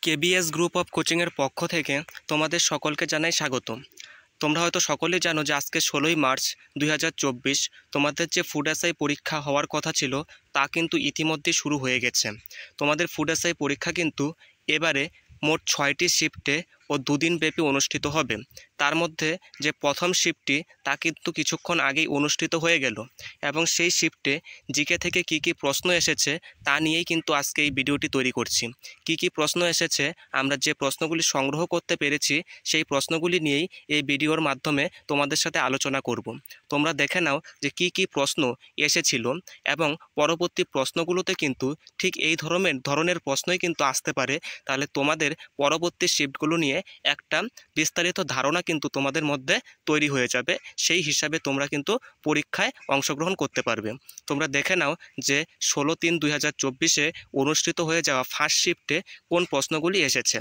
KBS group of কোচিংয়ের পক্ষ থেকে তোমাদের সকলকে জানাই স্বাগতম। তোমরা হয়তো সকলেই জানো যে আজকে 16ই মার্চ 2024 তোমাদের যে ফুড এসআই পরীক্ষা হওয়ার কথা ছিল তা কিন্তু ইতিমধ্যেই শুরু হয়ে গেছে। তোমাদের ফুড এসআই পরীক্ষা কিন্তু এবারে মোট 6টি শিফটে ও দুদিন ব্যাপী অনুষ্ঠিত হবে। তার মধ্যে যে প্রথম শিফটটি তা কিন্তু কিছুক্ষণ আগেই অনুষ্ঠিত হয়ে গেল এবং সেই শিফটে জিকে থেকে কি কি প্রশ্ন এসেছে তা নিয়েই কিন্তু আজকে এই ভিডিওটি তৈরি করছি। কি কি প্রশ্ন এসেছে, আমরা যে প্রশ্নগুলি সংগ্রহ করতে পেরেছি সেই প্রশ্নগুলি নিয়েই এই ভিডিওর মাধ্যমে তোমাদের সাথে আলোচনা করব। তোমরা দেখে নাও যে কি কি প্রশ্ন এসেছিল এবং পরবর্তী প্রশ্নগুলোতে কিন্তু ঠিক এই ধরনের প্রশ্নই কিন্তু আসতে পারে। তাহলে তোমাদের পরবর্তী শিফটগুলো নিয়ে একটা বিস্তারিত ধারণা কিন্তু তোমাদের মধ্যে তৈরি হয়ে যাবে। সেই হিসাবে তোমরা কিন্তু পরীক্ষায় অংশগ্রহণ করতে পারবে। তোমরা দেখে নাও যে 16/3/2024 অনুষ্ঠিত হয়ে যাওয়া ফার্স্ট শিফটে কোন প্রশ্নগুলি এসেছে।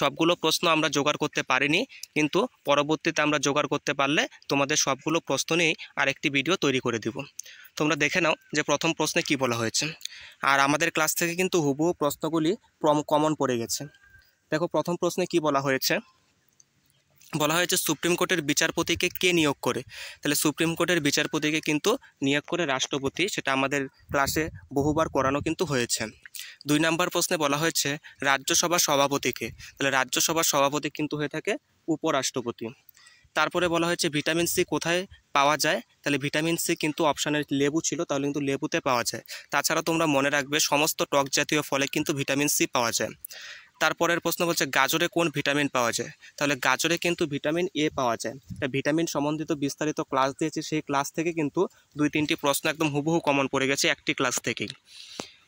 সবগুলো প্রশ্ন আমরা জোগাড় করতে পারিনি, কিন্তু পরবর্তীতে আমরা জোগাড় করতে পারলে তোমাদের সবগুলো প্রশ্ন নিয়েই আরেকটি ভিডিও তৈরি করে দিব। তোমরা দেখে নাও যে প্রথম প্রশ্নে কি বলা হয়েছে। আর আমাদের ক্লাস থেকে কিন্তু হুবহু প্রশ্নগুলি কমন পড়ে গেছে। দেখো প্রথম প্রশ্নে কি বলা হয়েছে। বলা হয়েছে সুপ্রিম কোর্টের বিচারপতিকে কে নিয়োগ করে। তাহলে সুপ্রিম কোর্টের বিচারপতিকে কিন্তু নিয়োগ করে রাষ্ট্রপতি, সেটা আমাদের ক্লাসে বহুবার করানো কিন্তু হয়েছে। 2 নম্বর প্রশ্নে বলা হয়েছে রাজ্যসভার সভাপতিকে। তাহলে রাজ্যসভার সভাপতি কিন্তু হয়ে থাকে উপরাষ্ট্রপতি। তারপরে বলা হয়েছে ভিটামিন সি কোথায় পাওয়া যায়। তাহলে ভিটামিন সি কিন্তু অপশানের লেবু ছিল, তাহলে কিন্তু লেবুতে পাওয়া যায়। তাছাড়া তোমরা মনে রাখবে সমস্ত টক জাতীয় ফলে কিন্তু ভিটামিন সি পাওয়া যায়। তারপরের প্রশ্ন বলছে গাজরে কোন ভিটামিন পাওয়া যায়। তাহলে গাজরে কিন্তু ভিটামিন এ পাওয়া যায়। ভিটামিন সম্বন্ধিত বিস্তারিত ক্লাস দিয়েছি, সেই ক্লাস থেকে কিন্তু 2-3টি প্রশ্ন একদম হুবহু কমন পড়ে গেছে একটি ক্লাস থেকেই।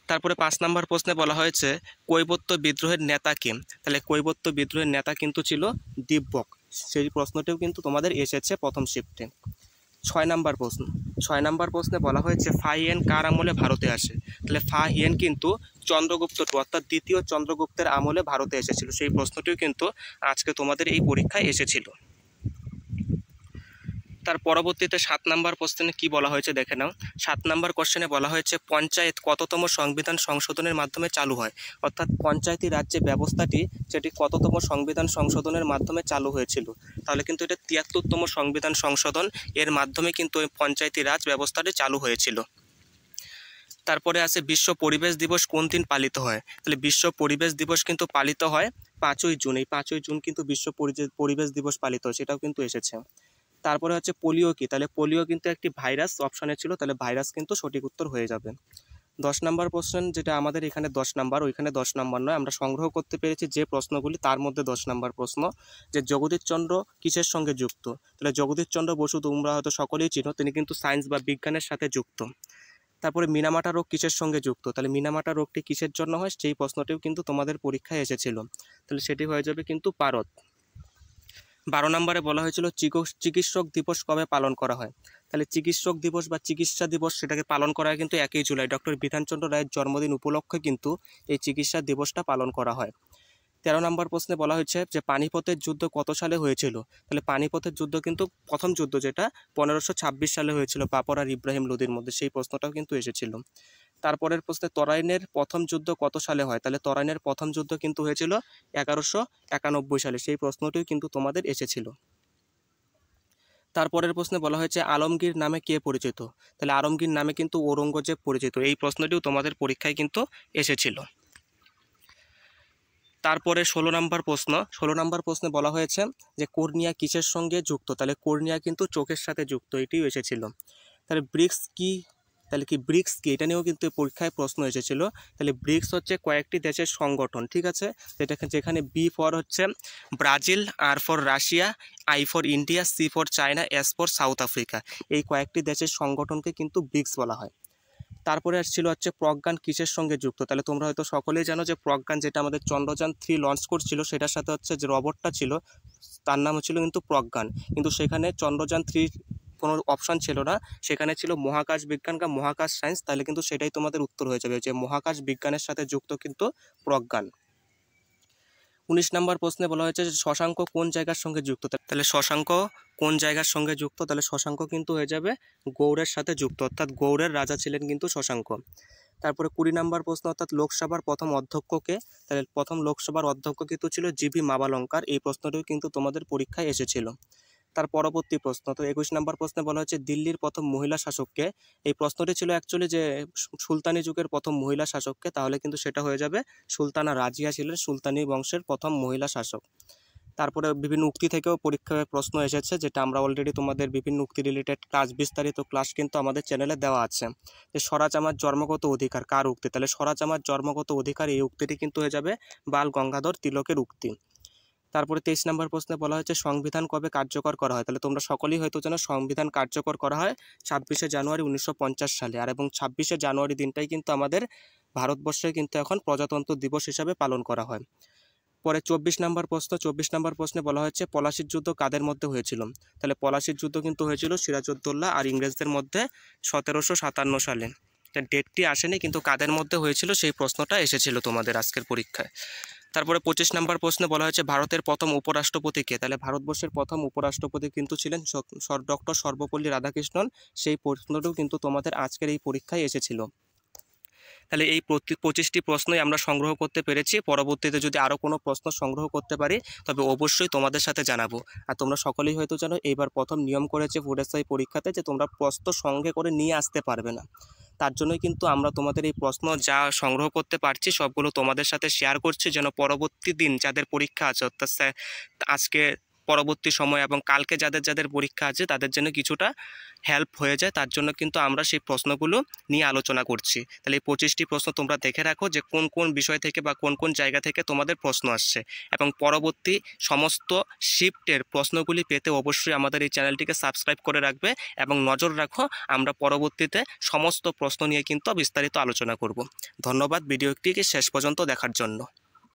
তারপরে 5 নম্বর প্রশ্নে বলা হয়েছে কৈবর্ত বিদ্রোহের নেতা কে। তাহলে কৈবর্ত বিদ্রোহের নেতা কিন্তু ছিল দিব্যক। সেই প্রশ্নটিও কিন্তু তোমাদের এসেছে প্রথম শিফটে। 6 নম্বর প্রশ্নে বলা হয়েছে ফা হিয়েন কার আমলে ভারতে আসে। তাহলে ফা হিয়েন কিন্তু চন্দ্রগুপ্ত অর্থাৎ দ্বিতীয় চন্দ্রগুপ্তের আমলে ভারতে এসেছিল। সেই প্রশ্নটিও কিন্তু আজকে তোমাদের এই পরীক্ষায় এসেছিল। তার পরবর্তীতে 7 নম্বর প্রশ্নে কি বলা হয়েছে দেখে নাও। 7 নম্বর কোশ্চেনে বলা হয়েছে পঞ্চায়েত কততম সংবিধান সংশোধনের মাধ্যমে চালু হয়। অর্থাৎ পঞ্চায়েতি রাজ্য ব্যবস্থাটি সেটি কততম সংবিধান সংশোধনের মাধ্যমে চালু হয়েছিল। তাহলে কিন্তু এটা 73তম সংবিধান সংশোধন, এর মাধ্যমে কিন্তু এই পঞ্চায়েতি রাজ ব্যবস্থাটি চালু হয়েছিল। তারপরে আছে বিশ্ব পরিবেশ দিবস কোন দিন পালিত হয়। তাহলে বিশ্ব পরিবেশ দিবস কিন্তু পালিত হয় 5ই জুন। এই 5ই জুন কিন্তু বিশ্ব পরিবেশ দিবস পালিত হয়, সেটাও কিন্তু এসেছে। তারপরে হচ্ছে পোলিও কি। তাহলে পোলিও কিন্তু একটি ভাইরাস অপশানে ছিল, তাহলে ভাইরাস কিন্তু সঠিক উত্তর হয়ে যাবে। 10 নম্বর প্রশ্ন, যেটা আমাদের এখানে 10 নম্বর, ওইখানে 10 নম্বর নয়, আমরা সংগ্রহ করতে পেরেছি যে প্রশ্নগুলি তার মধ্যে 10 নম্বর প্রশ্ন, যে জগদীশচন্দ্র কিসের সঙ্গে যুক্ত। তাহলে জগদীশচন্দ্র বসু তোমরা হয়তো সকলেই চিনো, তিনি কিন্তু সায়েন্স বা বিজ্ঞানের সাথে যুক্ত। তারপরে মিনামাটা রোগ কিসের সঙ্গে যুক্ত। তাহলে মিনামাটা রোগটি কিসের জন্য হয় সেই প্রশ্নটিও কিন্তু তোমাদের পরীক্ষায় এসেছিল। তাহলে সেটি হয়ে যাবে কিন্তু পারদ। 12 নম্বরে বলা হয়েছিল চিকিৎসক দিবস কবে পালন করা হয়। তাহলে চিকিৎসক দিবস বা চিকিৎসা দিবস সেটাকে পালন করা হয় কিন্তু 1 জুলাই, ডক্টর বিধানচন্দ্র রায়ের জন্মদিন উপলক্ষে কিন্তু এই চিকিৎসা দিবসটা পালন করা হয়। 13 নম্বর প্রশ্নে বলা হয়েছে যে পানিপথের যুদ্ধ কত সালে হয়েছিল। তাহলে পানিপথের যুদ্ধ কিন্তু প্রথম যুদ্ধ যেটা 1526 সালে হয়েছিল বাবর আর ইব্রাহিম লোদির মধ্যে, সেই প্রশ্নটাও কিন্তু এসেছিল। তারপরের প্রশ্নে তরাইনের প্রথম যুদ্ধ কত সালে হয়। তাহলে তরাইনের প্রথম যুদ্ধ কিন্তু হয়েছিল 1191 সালে, সেই প্রশ্নটিও কিন্তু তোমাদের এসেছিল। তারপরের প্রশ্নে বলা হয়েছে আলমগীর নামে কে পরিচিত। তাহলে আলমগীর নামে কিন্তু ঔরঙ্গজেব পরিচিত। এই প্রশ্নটিও তোমাদের পরীক্ষায় কিন্তু এসেছিল। তারপরে 16 নম্বর প্রশ্নে বলা হয়েছে যে কর্নিয়া কিসের সঙ্গে যুক্ত। তাহলে কর্নিয়া কিন্তু চোখের সাথে যুক্ত, এটিও এসেছিল। তাহলে ব্রিক্স কি। তাহলে কি ব্রিক্স কি, এটা নিয়েও কিন্তু পরীক্ষায় প্রশ্ন এসেছিল। তাহলে ব্রিক্স হচ্ছে কয়েকটি দেশের সংগঠন, ঠিক আছে, যেখানে বি ফর হচ্ছে Brazil, R for Russia, I for India, C for China, S for South Africa, এই কয়েকটি দেশের সংগঠনকে কিন্তু ব্রিক্স বলা হয়। তারপরে আসছিল হচ্ছে প্রজ্ঞান কিসের সঙ্গে যুক্ত। তাহলে তোমরা হয়তো সকলেই জানো যে প্রজ্ঞান যেটা আমাদের চন্দ্রযান 3 লঞ্চ করছিল সেটার সাথে হচ্ছে যে রবটটা ছিল তার নাম ছিল কিন্তু প্রজ্ঞান, কিন্তু সেখানে চন্দ্রযান 3 কোনো অপশান ছিল না, সেখানে ছিল মহাকাশ বিজ্ঞান বা মহাকাশ সায়েন্স। তাহলে কিন্তু সেটাই তোমাদের উত্তর হয়ে যাবে যে মহাকাশ বিজ্ঞানের সাথে যুক্ত কিন্তু প্রজ্ঞান। 19 নম্বর প্রশ্নে বলা হয়েছে যে শশাঙ্ক কোন জায়গার সঙ্গে যুক্ত। তাহলে শশাঙ্ক কোন জায়গার সঙ্গে যুক্ত। তাহলে শশাঙ্ক কিন্তু হয়ে যাবে গৌড়ের সাথে যুক্ত, অর্থাৎ গৌড়ের রাজা ছিলেন কিন্তু শশাঙ্ক। তারপরে 20 নম্বর প্রশ্ন অর্থাৎ লোকসভার প্রথম অধ্যক্ষকে, তাহলে প্রথম লোকসভার অধ্যক্ষ কিন্তু ছিল জিভি মাভালঙ্কার। এই প্রশ্নটিও কিন্তু তোমাদের পরীক্ষায় এসেছিল। তার পরবর্তী প্রশ্ন, তো 21 নম্বর প্রশ্নে বলা হচ্ছে দিল্লির প্রথম মহিলা শাসককে। এই প্রশ্নটি ছিল অ্যাকচুয়ালি যে সুলতানি যুগের প্রথম মহিলা শাসককে, তাহলে কিন্তু সেটা হয়ে যাবে সুলতানা রাজিয়া ছিলেন সুলতানি বংশের প্রথম মহিলা শাসক। তারপরে বিভিন্ন উক্তি থেকেও পরীক্ষায় প্রশ্ন এসেছে, যেটা আমরা অলরেডি তোমাদের বিভিন্ন উক্তি রিলেটেড ক্লাস, বিস্তারিত ক্লাস কিন্তু আমাদের চ্যানেলে দেওয়া আছে। যে স্বরাজ আমার জন্মগত অধিকার কার উক্তি, তাহলে স্বরাজ আমার জন্মগত অধিকার এই উক্তিটি কিন্তু হয়ে যাবে বাল গঙ্গাধর তিলকের উক্তি। তারপরে 23 নম্বর প্রশ্নে বলা হয়েছে সংবিধান কবে কার্যকর করা হয়, তাহলে তোমরা সকলেই হয়তো জানো সংবিধান কার্যকর করা হয় 26শে জানুয়ারি 1950 সালে। আর এবং 26শে জানুয়ারি দিনটাই কিন্তু আমাদের ভারতবর্ষে কিন্তু এখন প্রজাতন্ত্র দিবস হিসাবে পালন করা হয়। পরে 24 নম্বর প্রশ্ন, 24 নম্বর প্রশ্নে বলা হয়েছে পলাশির যুদ্ধ কাদের মধ্যে হয়েছিল, তাহলে পলাশির যুদ্ধ কিন্তু হয়েছিল সিরাজউদ্দৌলা আর ইংরেজদের মধ্যে 1757 সালে। ডেটটি আসেনি, কিন্তু কাদের মধ্যে হয়েছিল সেই প্রশ্নটা এসেছিল তোমাদের আজকের পরীক্ষায়। তারপরে 25 নম্বর প্রশ্নে বলা হয়েছে ভারতের প্রথম উপরাষ্ট্রপতি কে, তাহলে ভারতবর্ষের প্রথম উপরাষ্ট্রপতি কিন্তু ছিলেন ডক্টর সর্বপল্লী রাধাকৃষ্ণন। সেই প্রশ্নটাও কিন্তু তোমাদের আজকের এই পরীক্ষায় এসেছিল। তাহলে এই 25টি প্রশ্নই আমরা সংগ্রহ করতে পেরেছি। পরবর্তীতে যদি আরও কোনো প্রশ্ন সংগ্রহ করতে পারি তবে অবশ্যই তোমাদের সাথে জানাবো। আর তোমরা সকলেই হয়তো জানো এইবার প্রথম নিয়ম করেছে ফুড এসআই পরীক্ষাতে যে তোমরা প্রশ্ন সঙ্গে করে নিয়ে আসতে পারবে না। তার জন্যই কিন্তু আমরা তোমাদের এই প্রশ্ন যা সংগ্রহ করতে পারছি সবগুলো তোমাদের সাথে শেয়ার করছি, যেন পরবর্তী দিন যাদের পরীক্ষা আছে অর্থাৎ আজকে পরবর্তী সময় এবং কালকে যাদের যাদের পরীক্ষা আছে তাদের জন্য কিছুটা হেল্প হয়ে যায়। তার জন্য কিন্তু আমরা সেই প্রশ্নগুলো নিয়ে আলোচনা করছি। তাহলে এই 25টি প্রশ্ন তোমরা দেখে রাখো যে কোন কোন বিষয় থেকে বা কোন কোন জায়গা থেকে তোমাদের প্রশ্ন আসছে, এবং পরবর্তী সমস্ত শিফটের প্রশ্নগুলি পেতে অবশ্যই আমাদের এই চ্যানেলটিকে সাবস্ক্রাইব করে রাখবে এবং নজর রাখো, আমরা পরবর্তীতে সমস্ত প্রশ্ন নিয়ে কিন্তু বিস্তারিত আলোচনা করব। ধন্যবাদ ভিডিওটিকে শেষ পর্যন্ত দেখার জন্য।